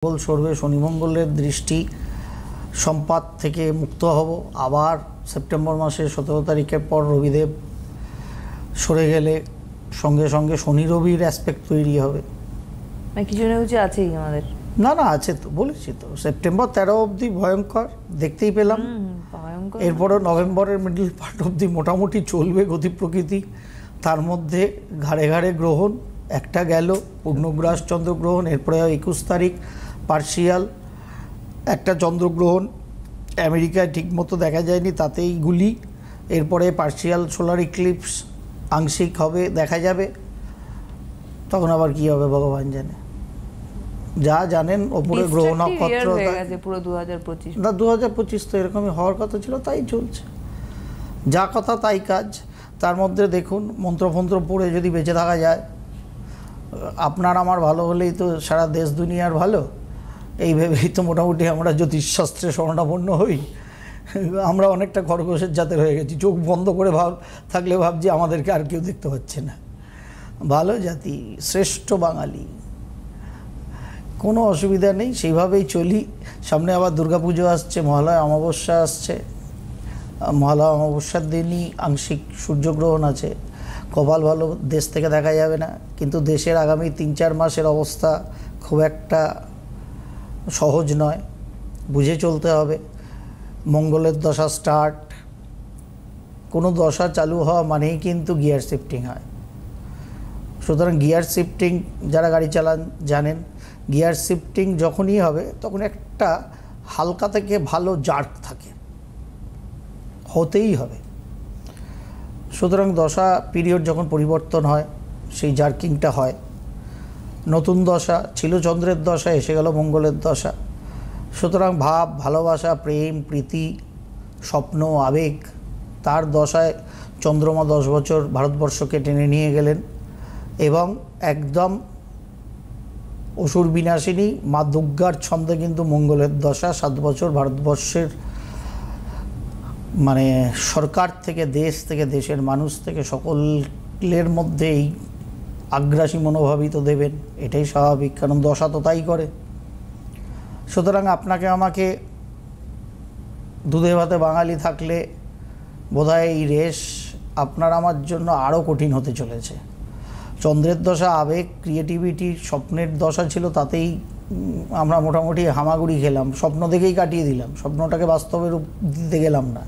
মঙ্গল সরবে, শনি মঙ্গলের দৃষ্টি সম্পাত থেকে মুক্ত হব। আবার সেপ্টেম্বর মাসের 17 তারিখের পর রবিদেব সরে গেলে সঙ্গে সঙ্গে শনি রবির অ্যাসপেক্ট তৈরি হবে। কিছু না কিছু আছেই আমাদের। না আছে তো, বলেছি তো, সেপ্টেম্বর 13 অবধি ভয়ঙ্কর দেখতেই পেলাম। এরপরে নভেম্বরের মিডল পার্ট অবধি মোটামুটি চলবে গতি প্রকৃতি। তার মধ্যে ঘাড়ে ঘাড়ে গ্রহণ একটা গেল, পূর্ণগ্রাস চন্দ্রগ্রহণ। এরপরে 21 তারিখ পার্শিয়াল একটা চন্দ্রগ্রহণ, আমেরিকায় ঠিকমতো দেখা যায়নি, তাতেই গুলি। এরপরে পার্শিয়াল সোলার ইক্লিপস আংশিক হবে, দেখা যাবে। তখন আবার কি হবে ভগবান জানে। যা জানেন ওপরে গ্রহ নক্ষত্র পুরো 2025 না 2025 তো এরকমই হওয়ার কথা ছিল, তাই চলছে। যা কথা তাই কাজ। তার মধ্যে দেখুন মন্ত্রফন্ত্র পড়ে যদি বেঁচে থাকা যায়, আপনার আমার ভালো হলেই তো সারা দেশ দুনিয়ার ভালো, এই ভেবেই তো মোটামুটি আমরা জ্যোতিষশাস্ত্রে শরণাপন্ন হই। আমরা অনেকটা খরগোশের জাতের হয়ে গেছি, চোখ বন্ধ করে থাকলে ভাবছি আমাদেরকে আর কেউ দেখতে পাচ্ছে না। ভালো জাতি, শ্রেষ্ঠ বাঙালি, কোনো অসুবিধা নেই, সেইভাবেই চলি। সামনে আবার দুর্গাপুজো আসছে, মহালয়া অমাবস্যা আসছে। মহালয়া অমাবস্যার দিনই আংশিক সূর্যগ্রহণ আছে। কপাল ভালো, দেশ থেকে দেখা যাবে না, কিন্তু দেশের আগামী 3-4 মাসের অবস্থা খুব একটা সহজ নয়, বুঝে চলতে হবে। মঙ্গলের দশা স্টার্ট, কোনো দশা চালু হওয়া মানেই কিন্তু গিয়ার শিফটিং হয়। সুতরাং গিয়ার শিফটিং যারা গাড়ি চালান জানেন, গিয়ার শিফটিং যখনই হবে তখন একটা হালকা থেকে ভালো জার্ক থাকে, হতেই হবে। সুতরাং দশা পিরিয়ড যখন পরিবর্তন হয় সেই জার্কিংটা হয়। নতুন দশা ছিল চন্দ্রের দশা, এসে গেল মঙ্গলের দশা। সুতরাং ভাব, ভালোবাসা, প্রেম, প্রীতি, স্বপ্ন, আবেগ, তার দশায় চন্দ্রমা 10 বছর ভারতবর্ষকে টেনে নিয়ে গেলেন। এবং একদম অসুর বিনাশিনী মা দুর্গার ছন্দে কিন্তু মঙ্গলের দশা 7 বছর ভারতবর্ষের মানে সরকার থেকে, দেশ থেকে, দেশের মানুষ থেকে সকলের মধ্যে এই আগ্রাসী মনোভাবই তো দেবেন, এটাই স্বাভাবিক, কারণ দশা তো তাই করে। সুতরাং আপনাকে আমাকে দুধে ভাতে বাঙালি থাকলে বোধহয় এই রেস আপনার আমার জন্য আরও কঠিন হতে চলেছে। চন্দ্রের দশা আবেগ, ক্রিয়েটিভিটি, স্বপ্নের দশা ছিল, তাতেই আমরা মোটামুটি হামাগুড়ি খেলাম, স্বপ্ন দেখেই কাটিয়ে দিলাম, স্বপ্নটাকে বাস্তবে রূপ দিতে গেলাম না।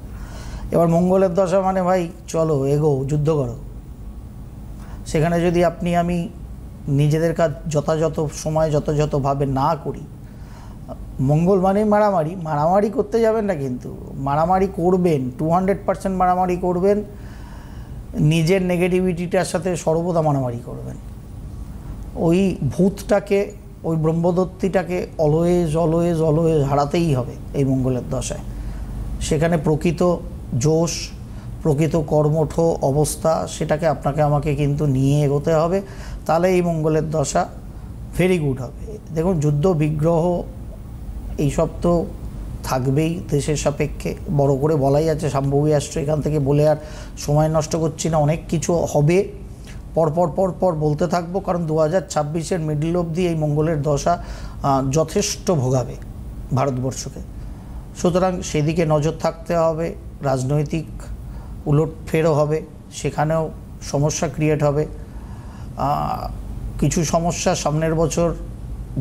এবার মঙ্গলের দশা মানে ভাই চলো এগো, যুদ্ধ করো। সেখানে যদি আপনি আমি নিজেদের কাজ যথাযথ সময় যথাযথভাবে না করি, মঙ্গল মানেই মারামারি। মারামারি করতে যাবেন না, কিন্তু মারামারি করবেন, 200% মারামারি করবেন, নিজের নেগেটিভিটিটার সাথে সর্বদা মারামারি করবেন। ওই ভূতটাকে, ওই ব্রহ্মদত্তিটাকে অলওয়েজ অলওয়েজ অলওয়েজ হারাতেই হবে এই মঙ্গলের দশায়। সেখানে প্রকৃত জোশ, প্রকৃত কর্মঠ অবস্থা, সেটাকে আপনাকে আমাকে কিন্তু নিয়ে এগোতে হবে, তাহলে এই মঙ্গলের দশা ভেরি গুড হবে। দেখুন যুদ্ধ বিগ্রহ এইসব তো থাকবেই দেশের সাপেক্ষে, বড় করে বলাই আছে, শাম্ভবী অ্যাস্ট্রো এখান থেকে বলে আর সময় নষ্ট করছি না। অনেক কিছু হবে, পরপর বলতে থাকবো, কারণ 2026-এর মিডল অবধি এই মঙ্গলের দশা যথেষ্ট ভোগাবে ভারতবর্ষকে। সুতরাং সেদিকে নজর থাকতে হবে। রাজনৈতিক উলটফেরও হবে, সেখানেও সমস্যা ক্রিয়েট হবে। কিছু সমস্যা সামনের বছর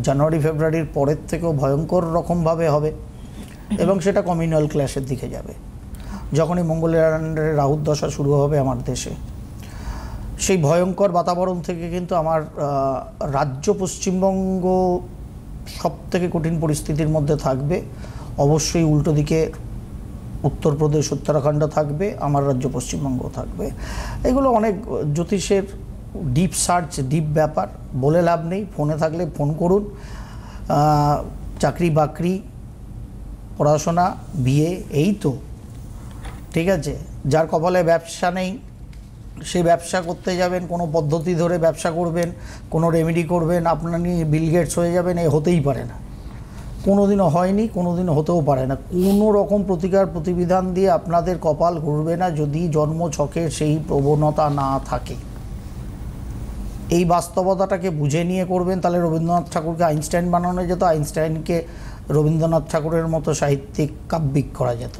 জানুয়ারি ফেব্রুয়ারির পরের থেকেও ভয়ঙ্কর রকমভাবে হবে, এবং সেটা কমিউনাল ক্ল্যাশের দিকে যাবে। যখনই মঙ্গলের আন্ডারে রাহুর দশা শুরু হবে আমার দেশে, সেই ভয়ঙ্কর বাতাবরণ থেকে কিন্তু আমার রাজ্য পশ্চিমবঙ্গ সব থেকে কঠিন পরিস্থিতির মধ্যে থাকবে। অবশ্যই উল্টো দিকে উত্তরপ্রদেশ, উত্তরাখণ্ড থাকবে, আমার রাজ্য পশ্চিমবঙ্গ থাকবে। এগুলো অনেক জ্যোতিষের ডিপ সার্চ, ডিপ ব্যাপার, বলে লাভ নেই। ফোনে থাকলে ফোন করুন। চাকরি বাকরি, পড়াশোনা, বিয়ে, এই তো ঠিক আছে। যার কপালে ব্যবসা নেই সে ব্যবসা করতে যাবেন, কোনো পদ্ধতি ধরে ব্যবসা করবেন, কোনো রেমেডি করবেন, আপনার নিয়ে বিল গেটস হয়ে যাবেন, এ হতেই পারে না, কোনোদিনও হয়নি, কোনোদিনও হতেও পারে না। কোনো রকম প্রতিকার প্রতিবিধান দিয়ে আপনাদের কপাল ঘুরবে না যদি জন্মছকে সেই প্রবণতা না থাকে। এই বাস্তবতাটাকে বুঝে নিয়ে করবেন, তাহলে রবীন্দ্রনাথ ঠাকুরকে আইনস্টাইন বানানো যেত, আইনস্টাইনকে রবীন্দ্রনাথ ঠাকুরের মতো সাহিত্যিক কাব্যিক করা যেত।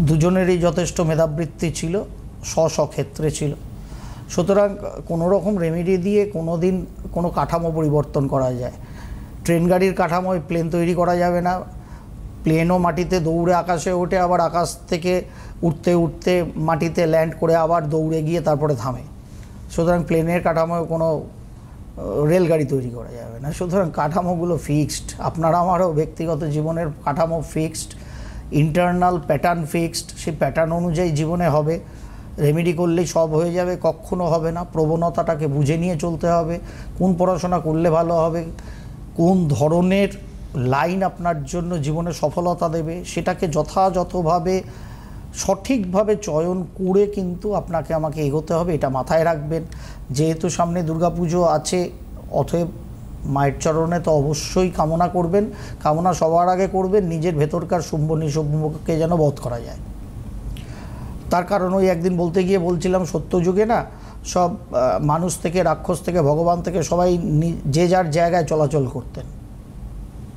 দুজনেরই যথেষ্ট মেধাবৃত্তি ছিল, স্ব ক্ষেত্রে ছিল। সুতরাং কোনো রকম রেমেডি দিয়ে কোনো দিন কোনো কাঠামো পরিবর্তন করা যায়। ট্রেন গাড়ির কাঠামোয় প্লেন তৈরি করা যাবে না। প্লেনও মাটিতে দৌড়ে আকাশে ওঠে, আবার আকাশ থেকে উঠতে উঠতে মাটিতে ল্যান্ড করে আবার দৌড়ে গিয়ে তারপরে থামে। সুতরাং প্লেনের কাঠামোয় কোনো রেলগাড়ি তৈরি করা যাবে না। সুতরাং কাঠামোগুলো ফিক্সড। আপনার আমারও ব্যক্তিগত জীবনের কাঠামো ফিক্সড, ইন্টারনাল প্যাটার্ন ফিক্সড। সেই প্যাটার্ন অনুযায়ী জীবনে হবে। রেমেডি করলেই সব হয়ে যাবে, কখনো হবে না। প্রবণতাটাকে বুঝে নিয়ে চলতে হবে। কোন পড়াশোনা করলে ভালো হবে, কোন ধরনের লাইন আপনার জন্য জীবনে সফলতা দেবে, সেটাকে যথাযথভাবে সঠিকভাবে চয়ন করে কিন্তু আপনাকে আমাকে এগোতে হবে। এটা মাথায় রাখবেন। যেহেতু সামনে দুর্গাপুজো আছে, অতএব মায়ের চরণে তো অবশ্যই কামনা করবেন। কামনা সবার আগে করবেন নিজের ভেতরকার শুম্ভ নিশুম্ভকে যেন বধ করা যায়। তার কারণ ওই একদিন বলতে গিয়ে বলছিলাম, সত্যযুগে না সব মানুষ থেকে, রাক্ষস থেকে, ভগবান থেকে সবাই যে যার জায়গায় চলাচল করতেন,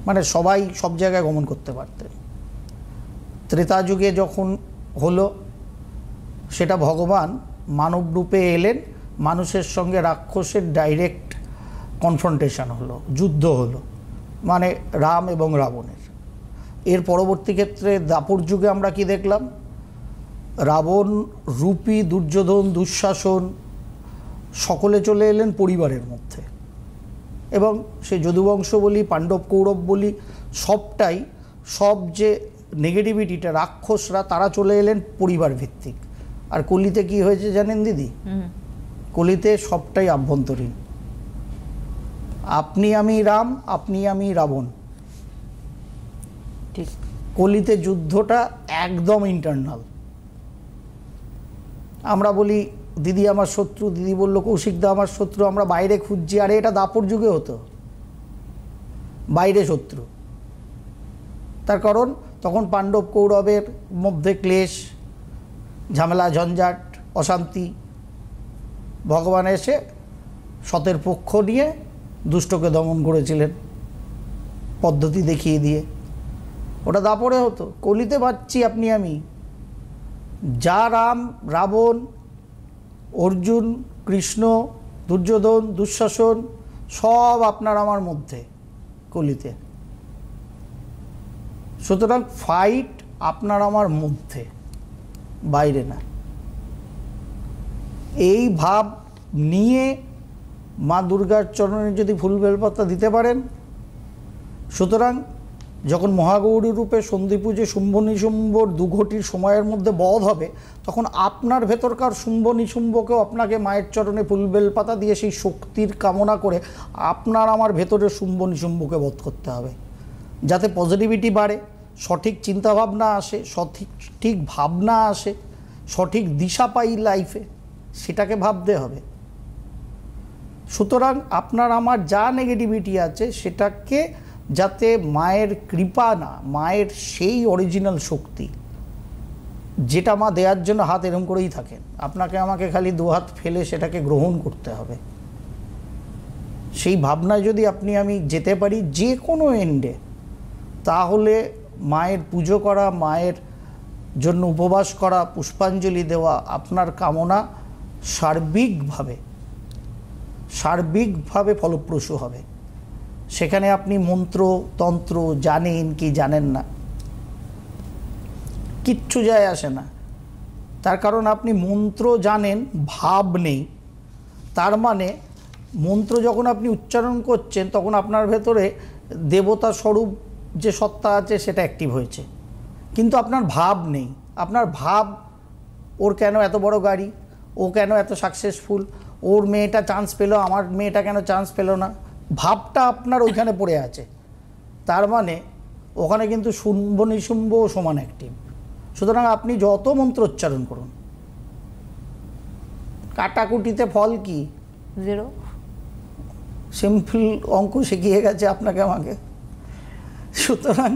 মানে সবাই সব জায়গায় গমন করতে পারতেন। ত্রেতা যুগে যখন হলো, সেটা ভগবান মানব রূপে এলেন, মানুষের সঙ্গে রাক্ষসের ডাইরেক্ট কনফ্রন্টেশন হলো, যুদ্ধ হলো, মানে রাম এবং রাবণের। এর পরবর্তী ক্ষেত্রে দাপর যুগে আমরা কি দেখলাম? রাবণ রূপী দুর্যোধন, দুঃশাসন সকলে চলে এলেন পরিবারের মধ্যে, এবং সে যদুবংশ বলি, পাণ্ডব কৌরব বলি, সবটাই, সব যে নেগেটিভিটিটা রাক্ষসরা, তারা চলে এলেন পরিবার ভিত্তিক। আর কলিতে কি হয়েছে জানেন দিদি? কলিতে সবটাই আভ্যন্তরীণ। আপনি আমি রাম, আপনি আমি রাবণ। ঠিক। কলিতে যুদ্ধটা একদম ইন্টারনাল। আমরা বলি দিদি আমার শত্রু, দিদি বললো কৌশিকদা আমার শত্রু, আমরা বাইরে খুঁজছি। আরে এটা দাপর যুগে হতো, বাইরে শত্রু। তার কারণ তখন পাণ্ডব কৌরবের মধ্যে ক্লেশ, ঝামেলা, ঝঞ্ঝাট, অশান্তি। ভগবান এসে সতের পক্ষ নিয়ে দুষ্টকে দমন করেছিলেন পদ্ধতি দেখিয়ে দিয়ে। ওটা দাপরে হতো। কলিতে পাচ্ছি আপনি আমি, যা রাম, রাবণ, অর্জুন, কৃষ্ণ, দুর্যোধন, দুঃশাসন সব আপনার আমার মধ্যে কলিতে। সুতরাং ফাইট আপনার আমার মধ্যে, বাইরে না। এই ভাব নিয়ে মা দুর্গার চরণে যদি ফুল বেলপাতা দিতে পারেন, সুতরাং যখন মহাগৌরী রূপে সন্ধি পুজো শুম্ভ নিশুম্ভর দুঘটির সময়ের মধ্যে বধ হবে, তখন আপনার ভেতরকার শুম্ভ নিশুম্ভকেও আপনাকে মায়ের চরণে ফুল বেলপাতা দিয়ে সেই শক্তির কামনা করে আপনার আমার ভেতরে শুম্ভ নিশুম্ভকে বধ করতে হবে, যাতে পজিটিভিটি বাড়ে, সঠিক চিন্তাভাবনা আসে, সঠিক ভাবনা আসে, সঠিক দিশা পাই লাইফে, সেটাকে ভাবতে হবে। সুতরাং আপনার আমার যা নেগেটিভিটি আছে সেটাকে যাতে মায়ের কৃপা না, মায়ের সেই অরিজিনাল শক্তি যেটা মা দেওয়ার জন্য হাত এরম করেই থাকেন, আপনাকে আমাকে খালি দু হাত ফেলে সেটাকে গ্রহণ করতে হবে। সেই ভাবনায় যদি আপনি আমি যেতে পারি যে কোনো এন্ডে, তাহলে মায়ের পুজো করা, মায়ের জন্য উপবাস করা, পুষ্পাঞ্জলি দেওয়া, আপনার কামনা সার্বিকভাবে ফলপ্রসূ হবে। সেখানে আপনি মন্ত্র তন্ত্র জানেন কি জানেন না, কিচ্ছু যায় আসে না। তার কারণ আপনি মন্ত্র জানেন, ভাব নেই। তার মানে মন্ত্র যখন আপনি উচ্চারণ করছেন, তখন আপনার ভেতরে দেবতা স্বরূপ যে সত্তা আছে সেটা অ্যাক্টিভ হয়েছে, কিন্তু আপনার ভাব নেই। আপনার ভাব, ওর কেন এত বড় গাড়ি, ও কেন এত সাকসেসফুল, ওর মেয়েটা চান্স পেলো, আমার মেয়েটা কেন চান্স পেলো না, ভাবটা আপনার ওইখানে পড়ে আছে। তার মানে ওখানে কিন্তু শুম্ভ নিশুম্ভ সমান অ্যাক্টিভ। সুতরাং আপনি যত মন্ত্র উচ্চারণ করুন, কাটাকুটিতে ফল কি? 0। সিম্পল অঙ্ক শিখিয়ে গেছে আপনাকে আমাকে। সুতরাং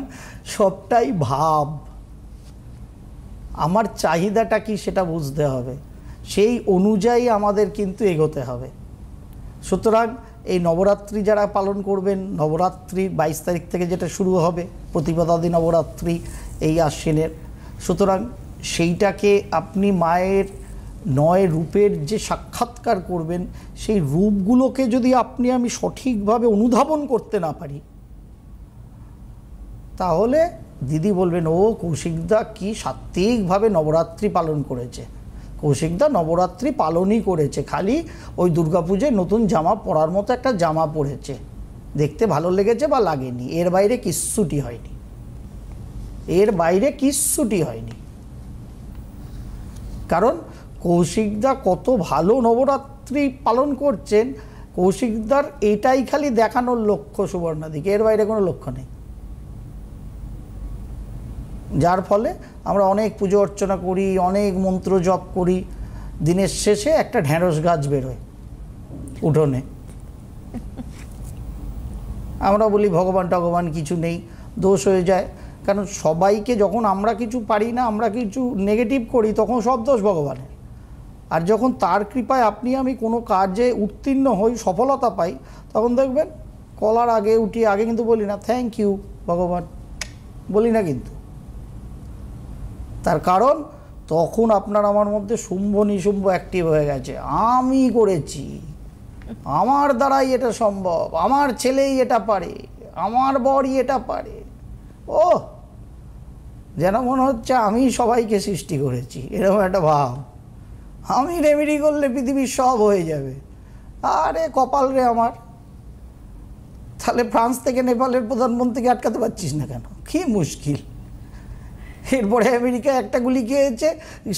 সবটাই ভাব। আমার চাহিদাটা কি সেটা বুঝতে হবে, সেই অনুযায়ী আমাদের কিন্তু এগোতে হবে। সুতরাং এই নবরাত্রি যারা পালন করবেন, নবরাত্রি 22 তারিখ থেকে যেটা শুরু হবে, প্রতিপদাদি নবরাত্রি এই আশ্বিনের, সুতরাং সেইটাকে আপনি মায়ের 9 রূপের যে সাক্ষাৎকার করবেন, সেই রূপগুলোকে যদি আমি সঠিকভাবে অনুধাবন করতে না পারি, তাহলে দিদি বলবেন, ও কৌশিকদা কি সাত্ত্বিকভাবে নবরাত্রি পালন করেছে। কৌশিকদা নবরাত্রি পালনই করেছে, খালি ওই দুর্গাপূজায় নতুন জামা পরার মতো একটা জামা পরেছে, দেখতে ভালো লেগেছে বা লাগেনি, এর বাইরে কিচ্ছুটি হয়নি, এর বাইরে কিচ্ছুটি হয়নি। কারণ কৌশিকদা কত ভালো নবরাত্রি পালন করছেন, কৌশিকদার এটাই খালি দেখানোর লক্ষ্য সুবর্ণাদিকে, এর বাইরে কোনো লক্ষ্য নেই। যার ফলে আমরা অনেক পুজো অর্চনা করি, অনেক মন্ত্র জপ করি, দিনের শেষে একটা ঢ্যাঁড়স গাছ বেরোয় উঠোনে। আমরা বলি ভগবান টগবান কিছু নেই, দোষ হয়ে যায়। কারণ সবাইকে যখন আমরা কিছু পারি না, আমরা কিছু নেগেটিভ করি, তখন সব দোষ ভগবানের। আর যখন তার কৃপায় আমি কোনো কাজে উত্তীর্ণ হই, সফলতা পাই, তখন দেখবেন কলার আগে উঠি, আগে কিন্তু বলি না থ্যাংক ইউ ভগবান, বলি না কিন্তু। তার কারণ তখন আপনার আমার মধ্যে শুম্ভ নিশুম্ভ অ্যাক্টিভ হয়ে গেছে, আমি করেছি, আমার দ্বারাই এটা সম্ভব, আমার ছেলেই এটা পারে, আমার বরই এটা পারে। ও যেন মনে হচ্ছে আমি সবাইকে সৃষ্টি করেছি, এরকম একটা ভাব। আমি রেমেডি করলে পৃথিবীর সব হয়ে যাবে। আরে কপাল রে আমার। তাহলে ফ্রান্স থেকে নেপালের প্রধানমন্ত্রীকে আটকাতে পারছিস না কেন? কি মুশকিল। এরপরে আমেরিকা একটা গুলি খেয়েছে,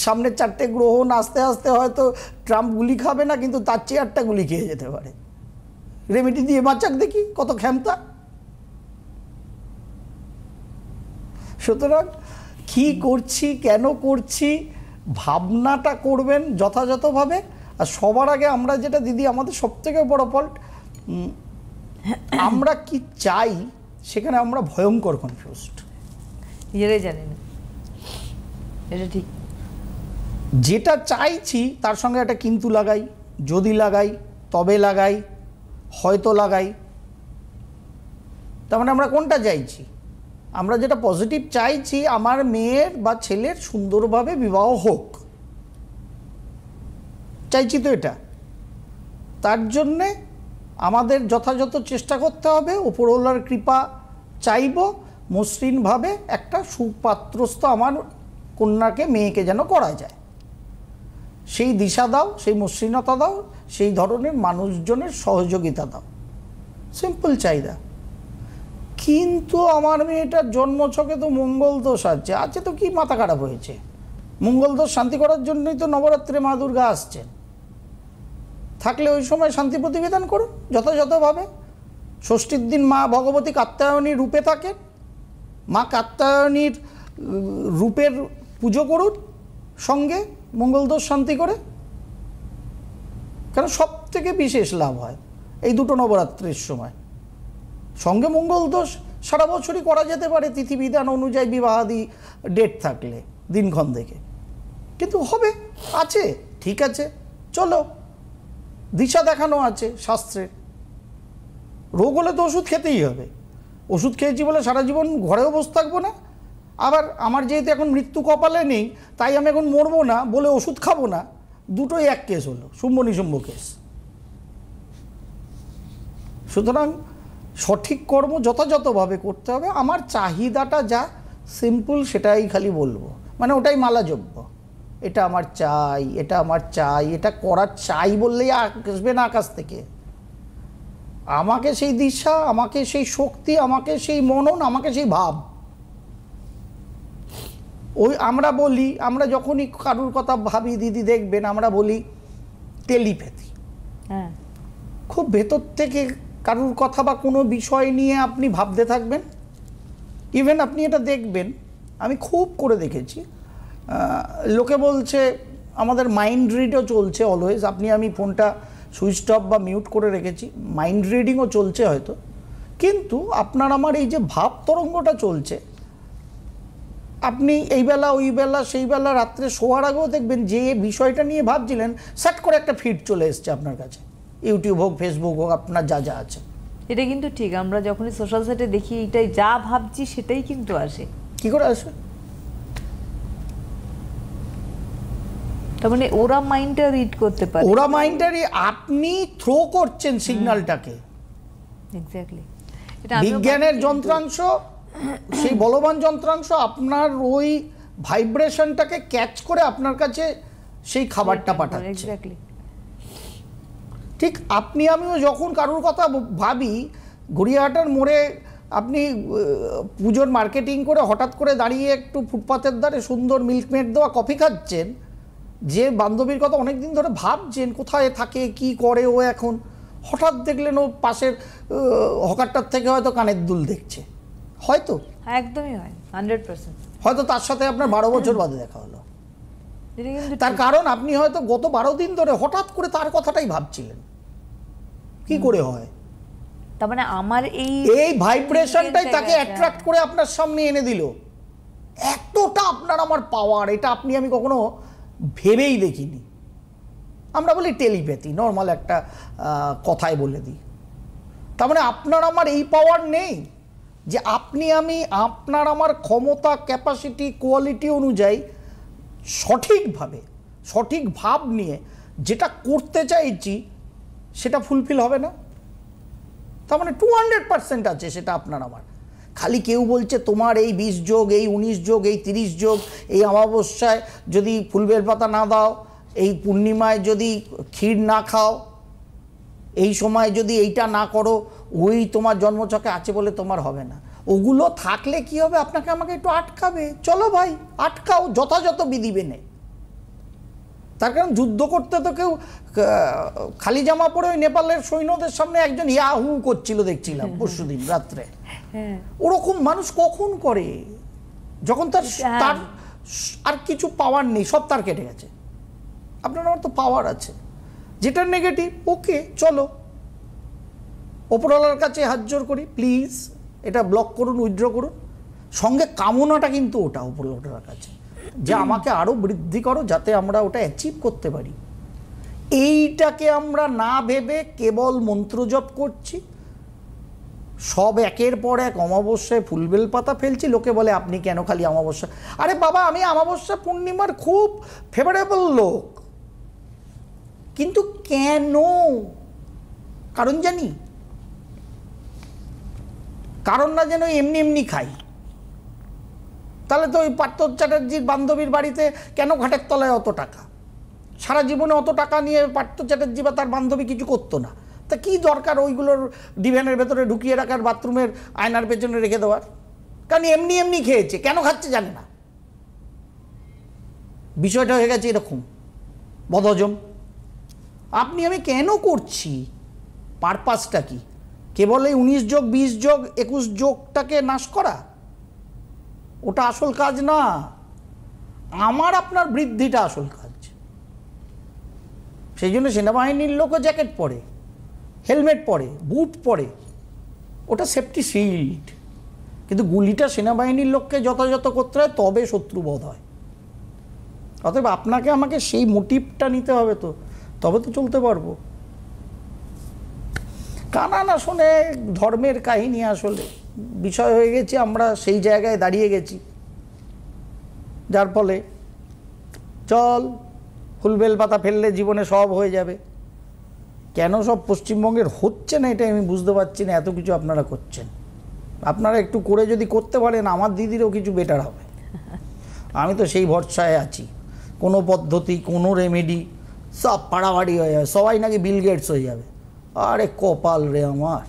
সামনের 4টে গ্রহণ আস্তে আস্তে হয়তো ট্রাম্প গুলি খাবে না, কিন্তু তার চেয়ে 8টা গুলি খেয়ে যেতে পারে। রেমেডি দিয়ে বাঁচাক দেখি, কত ক্ষমতা। সুতরাং কি করছি, কেন করছি, ভাবনাটা করবেন যথাযথভাবে। আর সবার আগে আমরা যেটা দিদি আমাদের সবথেকে বড় ফল্ট, আমরা কি চাই সেখানে আমরা ভয়ঙ্কর কনফিউজড, নিজেরাই জানি না। এটা ঠিক। যেটা চাইছি তার সঙ্গে একটা কিন্তু লাগাই, যদি লাগাই, তবে লাগাই, হয়তো লাগাই। তার মানে আমরা কোনটা চাইছি? আমরা যেটা পজিটিভ চাইছি, আমার মেয়ের বা ছেলের সুন্দরভাবে বিবাহ হোক, চাইছি তো এটা। তার জন্যে আমাদের যথাযথ চেষ্টা করতে হবে, উপরওয়ালার কৃপা চাইব, মসৃণভাবে একটা সুপাত্রস্থ আমার কন্যাকে, মেয়েকে যেন করা যায়। সেই দিশা দাও, সেই মসৃণতা দাও, সেই ধরনের মানুষজনের সহযোগিতা দাও, সিম্পল চাহিদা। কিন্তু আমার মেয়েটার জন্মছকে তো মঙ্গল দোষ আছে, আছে তো কি মাথা খারাপ হয়েছে? মঙ্গল দোষ শান্তি করার জন্যই তো নবরাত্রে মা দুর্গা আসছেন। থাকলে ওই সময় শান্তি প্রতিবেদন করুন যথাযথভাবে। ষষ্ঠীর দিন মা ভগবতী কাত্যায়নী রূপে থাকেন, মা কাত্যায়নীর রূপের পুজো করুন সঙ্গে মঙ্গল দোষ শান্তি করে। কারণ সব থেকে বিশেষ লাভ হয় এই দুটো নবরাত্রির সময়। সঙ্গে মঙ্গল দোষ সারা বছরই করা যেতে পারে তিথিবিধান অনুযায়ী, বিবাহাদি ডেট থাকলে দিনক্ষণ দেখে। কিন্তু হবে, আছে, ঠিক আছে, চলো, দিশা দেখানো আছে শাস্ত্রের। রোগ হলে তো ওষুধ খেতেই হবে। ওষুধ খেয়েছি বলে সারা জীবন ঘরেও বসে থাকবো না। আবার আমার যেহেতু এখন মৃত্যু কপালে নেই, তাই আমি এখন মরবো না বলে ওষুধ খাবো না, দুটোই এক কেস হলো, শুম্ভ নিশুম্ভ কেস। সুতরাং সঠিক কর্ম যথাযথভাবে করতে হবে। আমার চাহিদাটা যা সিম্পল সেটাই খালি বলবো, মানে ওটাই মালাযোগ্য। এটা আমার চাই, এটা আমার চাই, এটা করার চাই বললেই আসবে না আকাশ থেকে। আমাকে সেই দিশা, আমাকে সেই শক্তি, আমাকে সেই মনন, আমাকে সেই ভাব। ওই আমরা বলি, আমরা যখনই কারুর কথা ভাবি দিদি দেখবেন আমরা বলি টেলিপ্যাথি। হ্যাঁ, খুব ভেতর থেকে কারুর কথা বা কোনো বিষয় নিয়ে আপনি ভাবতে থাকবেন। ইভেন আপনি এটা দেখবেন, আমি খুব করে দেখেছি, লোকে বলছে আমাদের মাইন্ড রিডও চলছে অলওয়েজ। আমি ফোনটা সুইচ অফ বা মিউট করে রেখেছি, মাইন্ড রিডিংও চলছে হয়তো, কিন্তু আপনার আমার এই যে ভাব তরঙ্গটা চলছে, আপনি এই বেলা ওই বেলা সেই বেলা রাত্রে শোয়ার আগেও দেখবেন যে বিষয়টা নিয়ে ভাবছিলেন, স্যাট করে একটা ফিড চলে এসছে আপনার কাছে, ইউটিউব হোক, ফেসবুক হোক, আপনার যা যা আছে। এটা কিন্তু ঠিক, আমরা যখনই সোশ্যাল সাইটে দেখি এটাই যা ভাবছি সেটাই কিন্তু আসে। কি করে আসে? তার মানে ওরা মাইন্ডটা রিড করতে পারে। ওরা মাইন্ডটারি আপনি থ্রো করছেন সিগন্যালটাকে। এক্স্যাক্টলি। বিজ্ঞানের যন্ত্রাংশ, সেই বলবান যন্ত্রাংশ আপনার ওই ভাইব্রেশনটাকে ক্যাচ করে আপনার কাছে সেই খাবারটা পাঠাচ্ছে। এক্স্যাক্টলি। ঠিক আপনি আমিও যখন কারোর কথা ভাবি, গড়িয়াহাটার মোড়ে আপনি পুজোর মার্কেটিং করে হঠাৎ করে দাঁড়িয়ে একটু ফুটপাতের ধারে সুন্দর মিল্কমেড দেওয়া কফি খাচ্ছেন, যে বান্ধবীর কথা অনেক দিন ধরে ভাবছেন কোথায় থাকে, কি করে ও এখন, হঠাৎ দেখলেন ও পাশের হকারটার থেকে হয়তো কানের দুল দেখছে, হয়তো একদমই হয় 100%। হয়তো তার সাথে আপনার 12 বছর বাদে দেখা হলো। তার কারণ আপনি হয়তো গত 12 দিন ধরে হঠাৎ করে তার কথাটাই ভাবছিলেন। কি করে হয়? তার মানে আমার এই ভাইব্রেশনটাই তাকে অ্যাট্রাক্ট করে আপনার সামনে এনে দিল। এতটা আপনার আমার পাওয়ার, এটা আপনি আমি কখনো ভেবেই দেখিনি। আমরা বলি টেলিপ্যাথি, নর্মাল একটা কথায় বলে দিই। তার মানে আপনার আমার এই পাওয়ার নেই যে আপনি আমি আপনার আমার ক্ষমতা, ক্যাপাসিটি, কোয়ালিটি অনুযায়ী সঠিকভাবে, সঠিক ভাব নিয়ে যেটা করতে চাইছি সেটা ফুলফিল হবে না। তার মানে 200% আছে সেটা আপনার আমার। খালি কেউ বলছে তোমার এই 20 যোগ, এই 19 যোগ, এই 30 যোগ, এই অমাবস্যায় যদি ফুলবেল পাতা না দাও, এই পূর্ণিমায় যদি ক্ষীর না খাও, এই সময় যদি এইটা না করো, ওই তোমার জন্মছকে আছে বলে তোমার হবে না। ওগুলো থাকলে কি হবে? আপনাকে আমাকে একটু আটকাবে। চলো ভাই আটকাও, যথাযথ বিধি মেনে। তার কারণ যুদ্ধ করতে তো কেউ খালি জামা পরে ওই নেপালের সৈন্যদের সামনে একজন ইয়াহু করছিল দেখছিলাম পরশুদিন রাত্রে। ওরকম মানুষ কখন করে? যখন তার আর কিছু পাওয়ার নেই, সব তার কেটে গেছে। আপনার আমার তো পাওয়ার আছে, যেটা নেগেটিভ ওকে চলো, ওপরওয়ালার কাছে হাত জোর করি, প্লিজ এটা ব্লক করুন, উইথড্র করুন। সঙ্গে কামনাটা কিন্তু ওটা ওপরওয়ালার কাছে, যে আমাকে আরও বৃদ্ধি করো যাতে আমরা ওটা অ্যাচিভ করতে পারি। এইটাকে আমরা না ভেবে কেবল মন্ত্র জপ করছি, সব একের পর এক অমাবস্যায় ফুলবেল পাতা ফেলছি। লোকে বলে আপনি কেন খালি অমাবস্যা? আরে বাবা, আমি অমাবস্যা পূর্ণিমার খুব ফেভারেবল লোক, কিন্তু কেন? কারণ জানি, কারণ না যেন এমনি এমনি খাই। তাহলে তো ওই পার্থ চ্যাটার্জির বান্ধবীর বাড়িতে কেন ঘাটের তলায় অত টাকা? সারা জীবনে অত টাকা নিয়ে পার্থ চ্যাটার্জি বা তার বান্ধবী কিছু করতো না, তা কি দরকার ওইগুলোর ডিভ্যানের ভেতরে ঢুকিয়ে রাখার, বাথরুমের আয়নার পেছনে রেখে দেওয়ার? কারণ এমনি এমনি খেয়েছে, কেন খাচ্ছে জানে না। বিষয়টা হয়ে গেছে এরকম বদহজম। আপনি আমি কেন করছি? পারপাসটা কি? কেবল এই 19 যোগ, 20 যোগ, 21 যোগটাকে নাশ করা? ওটা আসল কাজ না। আমার আপনার বৃদ্ধিটা আসল কাজ। সেই জন্য সেনাবাহিনীর লোকও জ্যাকেট পরে, হেলমেট পরে, বুট পরে, ওটা সেফটি শিল্ড। কিন্তু গুলিটা সেনাবাহিনীর লোককে যথাযথ করতে হয়, তবে শত্রুবধ হয়। অতএব আপনাকে আমাকে সেই মোটিভটা নিতে হবে, তো তবে তো চলতে পারবো। কানা না শুনে ধর্মের কাহিনী আসলে বিষয় হয়ে গেছে, আমরা সেই জায়গায় দাঁড়িয়ে গেছি, যার ফলে চল ফুলবেল পাতা ফেললে জীবনে সব হয়ে যাবে। কেন সব পশ্চিমবঙ্গের হচ্ছে না এটা আমি বুঝতে পারছি না। এত কিছু আপনারা করছেন, আপনারা একটু করে যদি করতে পারেন আমার দিদিরও কিছু বেটার হবে। আমি তো সেই ভরসায় আছি, কোনো পদ্ধতি, কোনো রেমেডি, সব পাড়াবাড়ি হয়ে যাবে, সবাই নাকি বিল গেটস হয়ে যাবে। আরে কপাল রে আমার,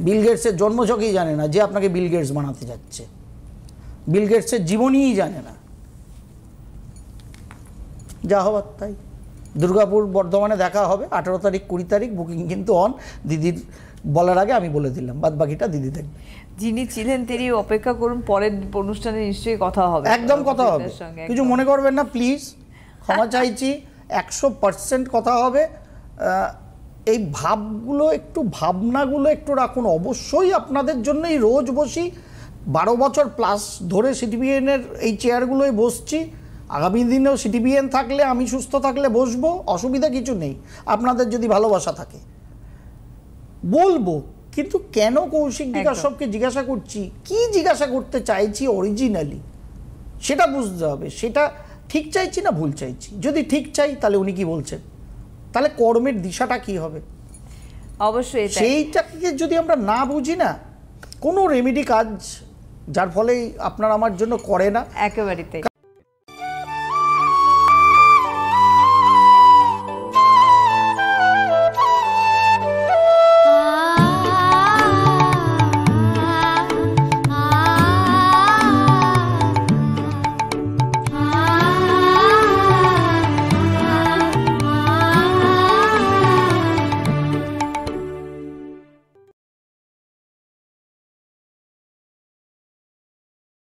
বিল গেটসের জন্মছকেই জানে না যে আপনাকে বিল গেটস বানাতে যাচ্ছে। বিল গেটসের জীবনীই জানে না। যা হবার তাই। দুর্গাপুর বর্ধমানে দেখা হবে 18 তারিখ, 20 তারিখ, বুকিং কিন্তু অন। দিদির বলার আগে আমি বলে দিলাম, বাদ বাকিটা দিদি দেখবে। যিনি ছিলেন তিনি অপেক্ষা করুন, পরের অনুষ্ঠানে নিশ্চয়ই কথা হবে। একদম কথা হবে, কিছু মনে করবেন না প্লিজ, ক্ষমা চাইছি। 100% কথা হবে। এই ভাবগুলো একটু, ভাবনাগুলো একটু রাখুন। অবশ্যই আপনাদের জন্যই রোজ বসি, 12 বছর প্লাস ধরে সিটিবিএনের এই চেয়ারগুলোয় বসছি। আগামী দিনেও সিটিবিএন থাকলে, আমি সুস্থ থাকলে বসবো, অসুবিধা কিছু নেই। আপনাদের যদি ভালোবাসা থাকে, বলবো, কিন্তু কেন কৌশিক একদম। বিকাশবকে জিজ্ঞাসা করছি, কি জিজ্ঞাসা করতে চাইছি অরিজিনালি সেটা বুঝতে হবে। সেটা ঠিক চাইছি না ভুল চাইছি। যদি ঠিক চাই তাহলে উনি কি বলছেন, তাহলে কর্মের দিশাটা কি হবে, অবশ্যই তাই। সেইটাকে যদি আমরা না বুঝি না, কোনো রেমেডি কাজ যার ফলে আপনার আমার জন্য করে না। একেবারেই তাই।